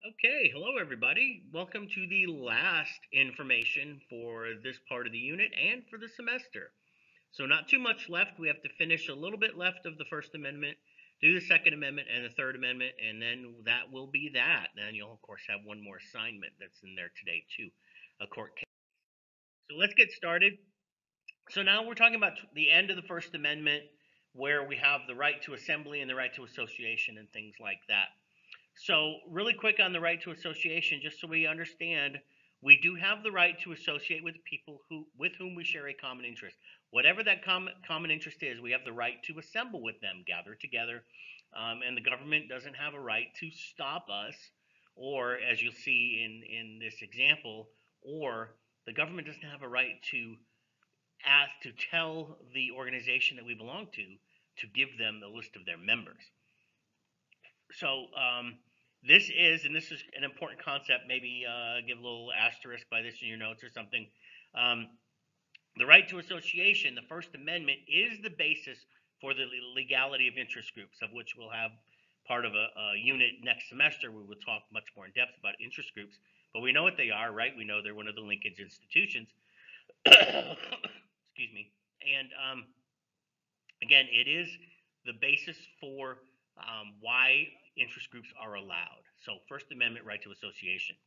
Okay, hello everybody. Welcome to the last information for this part of the unit and for the semester. So not too much left. We have to finish a little bit left of the First Amendment, do the Second Amendment and the Third Amendment, and then that will be that. Then you'll of course have one more assignment that's in there today too, a court case. So let's get started. So now we're talking about the end of the First Amendment, where we have the right to assembly and the right to association and things like that. So, really quick on the right to association, just so we understand, we do have the right to associate with people with whom we share a common interest. Whatever that common interest is, we have the right to assemble with them, gather together, and the government doesn't have a right to stop us, or as you'll see in this example, or the government doesn't have a right to ask to tell the organization that we belong to give them the list of their members. So this is, and this is an important concept, maybe give a little asterisk by this in your notes or something. Um, the right to association, the First Amendment, is the basis for the legality of interest groups, of which we'll have part of a unit next semester. We will talk much more in depth about interest groups, but we know what they are, right? We know they're one of the linkage institutions. Excuse me. And again, it is the basis for why interest groups are allowed. So, First Amendment right to association.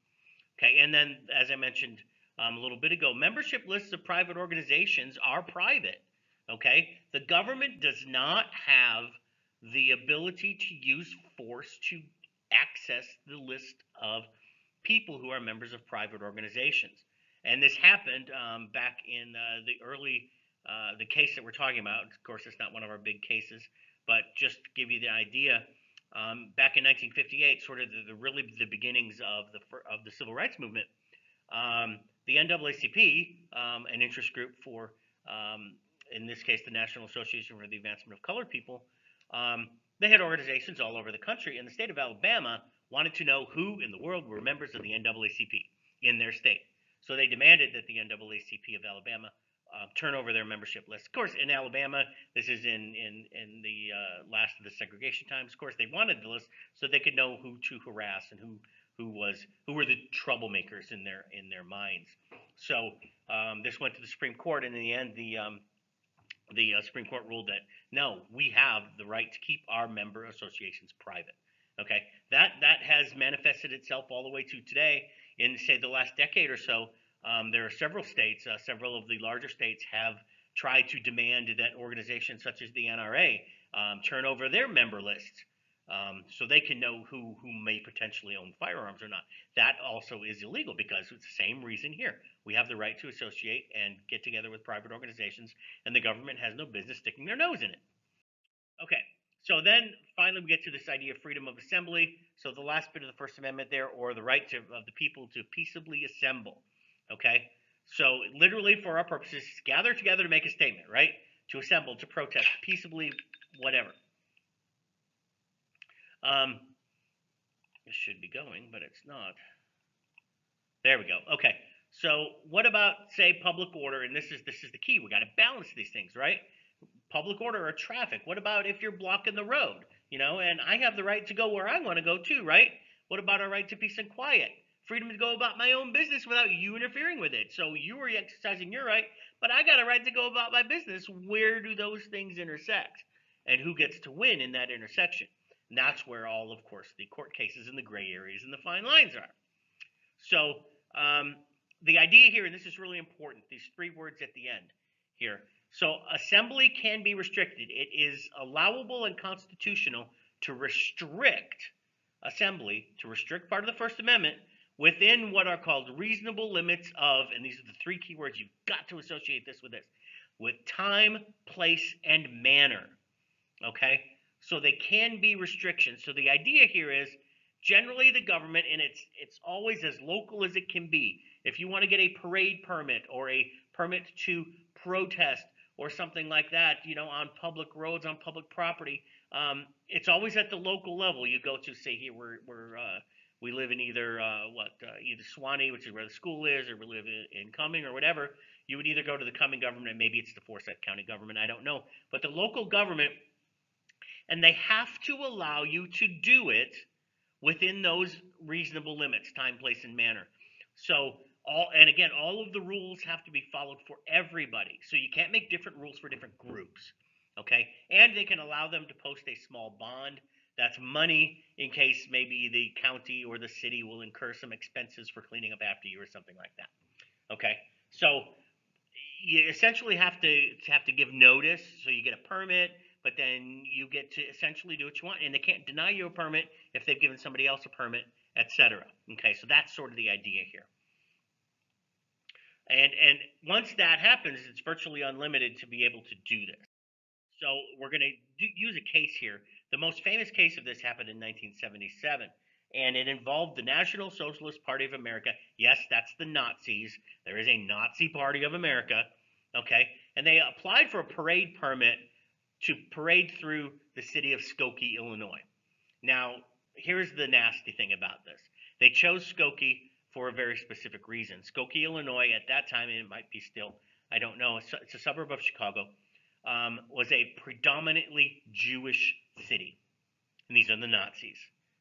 Okay, and then as I mentioned a little bit ago, membership lists of private organizations are private. Okay, the government does not have the ability to use force to access the list of people who are members of private organizations. And this happened back in the case that we're talking about. Of course, it's not one of our big cases, but just to give you the idea, back in 1958, sort of really the beginnings of the civil rights movement, the NAACP, an interest group for, in this case, the National Association for the Advancement of Colored People, they had organizations all over the country, and the state of Alabama wanted to know who in the world were members of the NAACP in their state. So they demanded that the NAACP of Alabama turn over their membership list. Of course, in Alabama, this is in the last of the segregation times. Of course, they wanted the list so they could know who to harass and who were the troublemakers in their minds. So this went to the Supreme Court, and in the end, the Supreme Court ruled that no, we have the right to keep our member associations private. Okay, that has manifested itself all the way to today. In say the last decade or so, there are several states, several of the larger states have tried to demand that organizations such as the NRA turn over their member lists so they can know who may potentially own firearms or not. That also is illegal because it's the same reason here. We have the right to associate and get together with private organizations, and the government has no business sticking their nose in it. Okay, so then finally we get to this idea of freedom of assembly. So the last bit of the First Amendment there, or the right of the people to peaceably assemble. Okay, so literally for our purposes, gather together to make a statement, right? To assemble, to protest, peaceably, whatever. This should be going, but it's not. There we go. Okay. So what about say public order? And this is the key. We got to balance these things, right? Public order or traffic. What about if you're blocking the road? You know, and I have the right to go where I want to go too, right? What about our right to peace and quiet? Freedom to go about my own business without you interfering with it. So you are exercising your right, but I got a right to go about my business. Where do those things intersect? And who gets to win in that intersection? And that's where all, of course, the court cases and the gray areas and the fine lines are. So the idea here, and this is really important, these three words at the end here. So assembly can be restricted. It is allowable and constitutional to restrict assembly, to restrict part of the First Amendment within what are called reasonable limits of, and these are the three key words, you've got to associate this, with time, place, and manner. Okay? So they can be restrictions. So the idea here is generally the government, and it's always as local as it can be. If you want to get a parade permit or a permit to protest or something like that, you know, on public roads, on public property, it's always at the local level. You go to say here we live in either either Suwanee, which is where the school is, or we live in Cumming or whatever. You would either go to the Cumming government, maybe it's the Forsyth County government, I don't know, but the local government, and they have to allow you to do it within those reasonable limits, time, place, and manner. So all of the rules have to be followed for everybody. So you can't make different rules for different groups. Okay, and they can allow them to post a small bond. That's money in case maybe the county or the city will incur some expenses for cleaning up after you or something like that. Okay, so you essentially have to give notice, so you get a permit, but then you get to essentially do what you want, and they can't deny you a permit if they've given somebody else a permit, etc. Okay, so that's sort of the idea here. And once that happens, it's virtually unlimited to be able to do this. So we're going to use a case here. The most famous case of this happened in 1977, and it involved the National Socialist Party of America. Yes, that's the Nazis. There is a Nazi Party of America, okay? And they applied for a parade permit to parade through the city of Skokie, Illinois. Now, here's the nasty thing about this. They chose Skokie for a very specific reason. Skokie, Illinois, at that time, and it might be still, I don't know, it's a suburb of Chicago, was a predominantly Jewish city. And these are the Nazis,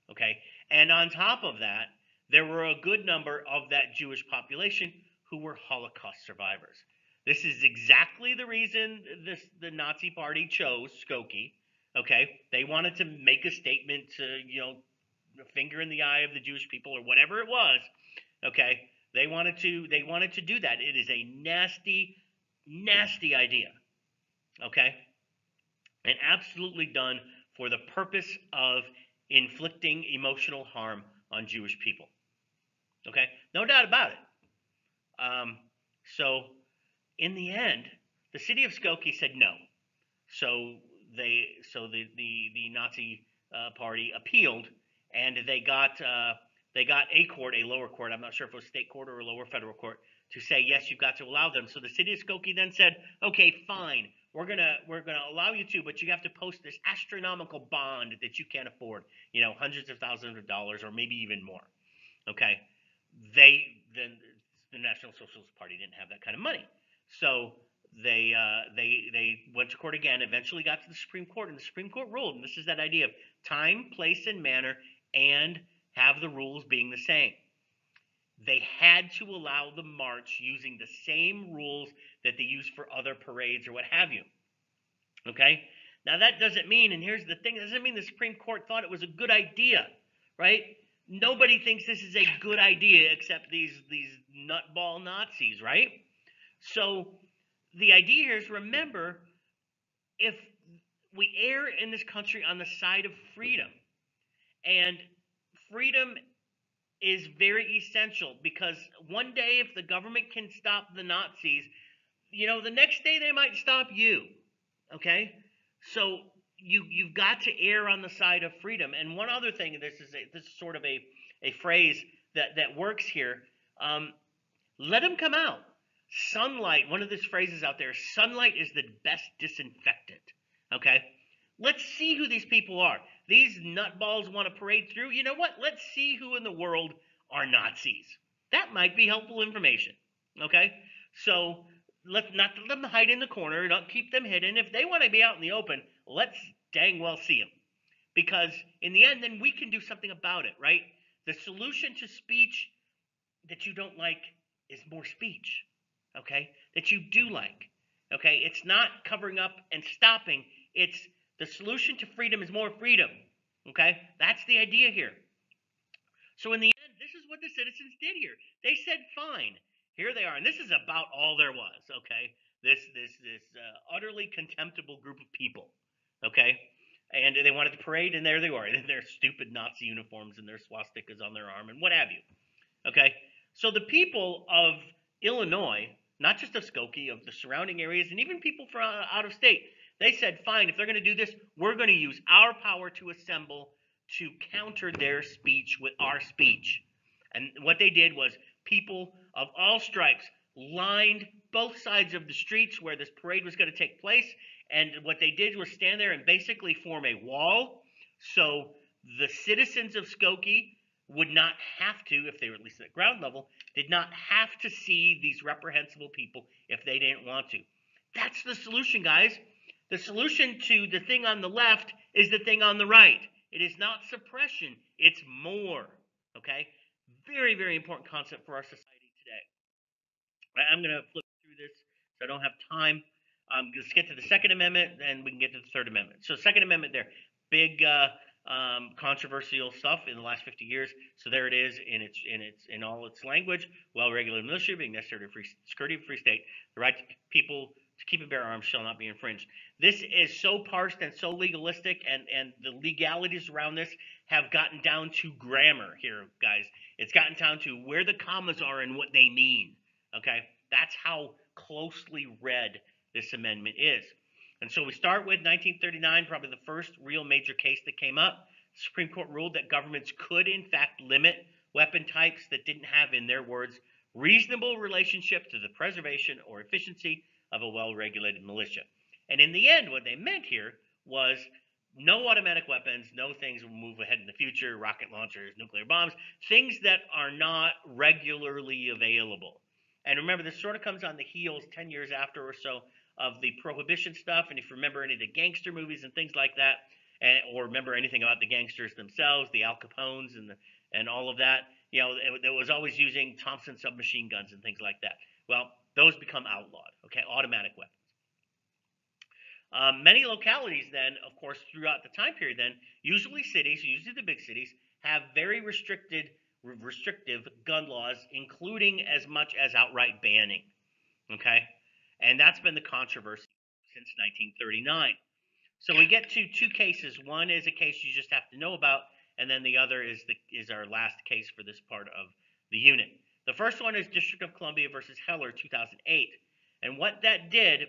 okay? And on top of that, there were a good number of that Jewish population who were Holocaust survivors. This is exactly the reason the Nazi Party chose Skokie, okay? They wanted to make a statement to, finger in the eye of the Jewish people or whatever it was, okay? They wanted to do that. It is a nasty, nasty idea, okay? And absolutely done for the purpose of inflicting emotional harm on Jewish people, okay? No doubt about it. So in the end, the city of Skokie said no. So the Nazi party appealed, and they got a court, a lower court. I'm not sure if it was state court or a lower federal court, to say yes, you've got to allow them. So the city of Skokie then said, okay, fine, we're gonna allow you to, but you have to post this astronomical bond that you can't afford, hundreds of thousands of dollars or maybe even more. Okay, the National Socialist Party didn't have that kind of money, so they went to court again. Eventually got to the Supreme Court, and the Supreme Court ruled. And this is that idea of time, place, and manner, and have the rules being the same. They had to allow the march using the same rules that they use for other parades or what have you. Okay? Now that doesn't mean, and here's the thing, it doesn't mean the Supreme Court thought it was a good idea, right? Nobody thinks this is a good idea except these nutball Nazis, right? So the idea here is, remember, if we err in this country on the side of freedom, and freedom is very essential, because one day if the government can stop the Nazis, the next day they might stop you, okay? So you've got to err on the side of freedom. And one other thing, this is sort of a phrase that works here, let them come out. Sunlight, one of these phrases out there, sunlight is the best disinfectant, okay? Let's see who these people are. These nutballs want to parade through. You know what? Let's see who in the world are Nazis. That might be helpful information, okay? So let's not let them hide in the corner. Don't keep them hidden. If they want to be out in the open, let's dang well see them. Because in the end, then we can do something about it, right? The solution to speech that you don't like is more speech, okay? That you do like, okay? It's not covering up and stopping. It's the solution to freedom is more freedom, okay? That's the idea here. So in the end, this is what the citizens did here. They said, fine, here they are. And this is about all there was, okay? This utterly contemptible group of people, okay? And they wanted to parade, and there they were, in their stupid Nazi uniforms and their swastikas on their arm and what have you, okay? So the people of Illinois, not just of Skokie, of the surrounding areas, and even people from out of state, they said, fine, if they're going to do this, we're going to use our power to assemble to counter their speech with our speech. And what they did was, people of all stripes lined both sides of the streets where this parade was going to take place. And what they did was stand there and basically form a wall. So the citizens of Skokie would not have to, if they were at least at ground level, did not have to see these reprehensible people if they didn't want to. That's the solution, guys. The solution to the thing on the left is the thing on the right. It is not suppression, it's more. Okay? Very, very important concept for our society today. I'm going to flip through this so I don't have time. Let's get to the Second Amendment, then we can get to the Third Amendment. So, Second Amendment there, big controversial stuff in the last 50 years. So there it is in all its language. Well-regulated militia being necessary to free security of free state. The right to people to keep and bear arms shall not be infringed. This is so parsed and so legalistic, and the legalities around this have gotten down to grammar here, guys. It's gotten down to where the commas are and what they mean. Okay, that's how closely read this amendment is. And so we start with 1939, probably the first real major case that came up. The Supreme Court ruled that governments could, in fact, limit weapon types that didn't have, in their words, reasonable relationship to the preservation or efficiency of a well-regulated militia. And in the end, what they meant here was no automatic weapons, no things will move ahead in the future, rocket launchers, nuclear bombs, things that are not regularly available. And remember, this sort of comes on the heels 10 years after or so of the prohibition stuff. And if you remember any of the gangster movies and things like that, or remember anything about the gangsters themselves, the Al Capones and all of that, it was always using Thompson submachine guns and things like that. Well, those become outlawed, okay, automatic weapons. Many localities then, of course, throughout the time period then, usually cities, usually the big cities, have very restrictive gun laws, including as much as outright banning, okay? And that's been the controversy since 1939. So we get to two cases. One is a case you just have to know about, and then the other is our last case for this part of the unit. The first one is District of Columbia versus Heller, 2008. And what that did,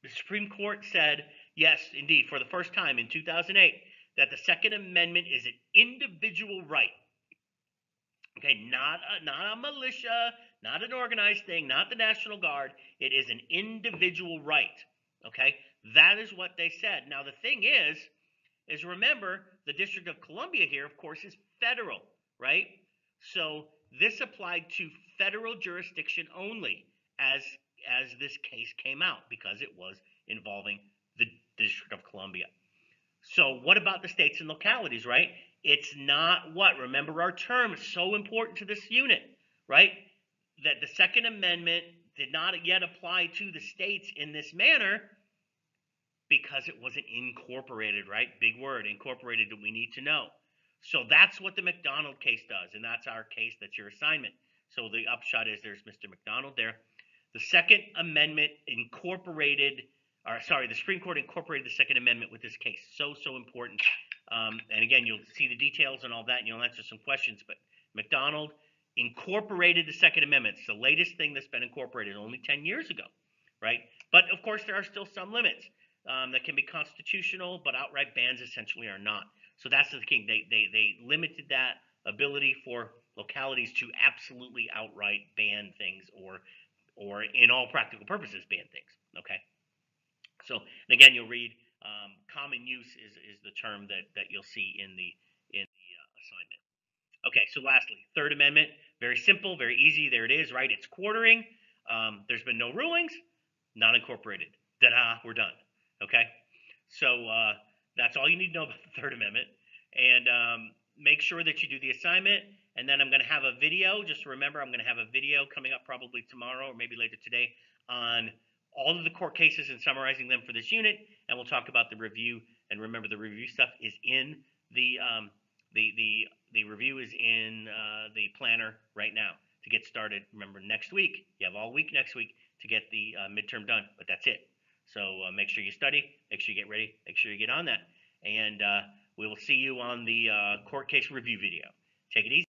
the Supreme Court said, yes, indeed, for the first time in 2008, that the Second Amendment is an individual right. Okay, not a militia, not an organized thing, not the National Guard. It is an individual right. Okay, that is what they said. Now, the thing is remember, the District of Columbia here, of course, is federal, right? So this applied to federal jurisdiction only as this case came out, because it was involving the District of Columbia. So what about the states and localities, right? It's not what? Remember our term, it's so important to this unit, right? That the Second Amendment did not yet apply to the states in this manner because it wasn't incorporated, right? Big word, incorporated, that we need to know. So that's what the McDonald case does, and that's our case, that's your assignment. So the upshot is there's Mr. McDonald there. The Second Amendment incorporated, the Supreme Court incorporated the Second Amendment with this case. So important. And again, you'll see the details and all that, and you'll answer some questions. But McDonald incorporated the Second Amendment. It's the latest thing that's been incorporated, only 10 years ago, right? But of course, there are still some limits that can be constitutional, but outright bans essentially are not. So that's the thing. They limited that ability for localities to absolutely outright ban things, or in all practical purposes ban things. Okay. So, and again, you'll read common use is the term that you'll see in the assignment. Okay, so lastly, Third Amendment, very simple, very easy. There it is, right? It's quartering. There's been no rulings, not incorporated. Ta-da, we're done. Okay, so that's all you need to know about the Third Amendment. And make sure that you do the assignment. And then I'm going to have a video. Just remember, I'm going to have a video coming up probably tomorrow or maybe later today on all of the court cases and summarizing them for this unit. And we'll talk about the review. And remember, the review stuff is in the review is in the planner right now to get started. Remember, next week, you have all week next week to get the midterm done, but that's it. So make sure you study, make sure you get ready, make sure you get on that. And we will see you on the court case review video. Take it easy.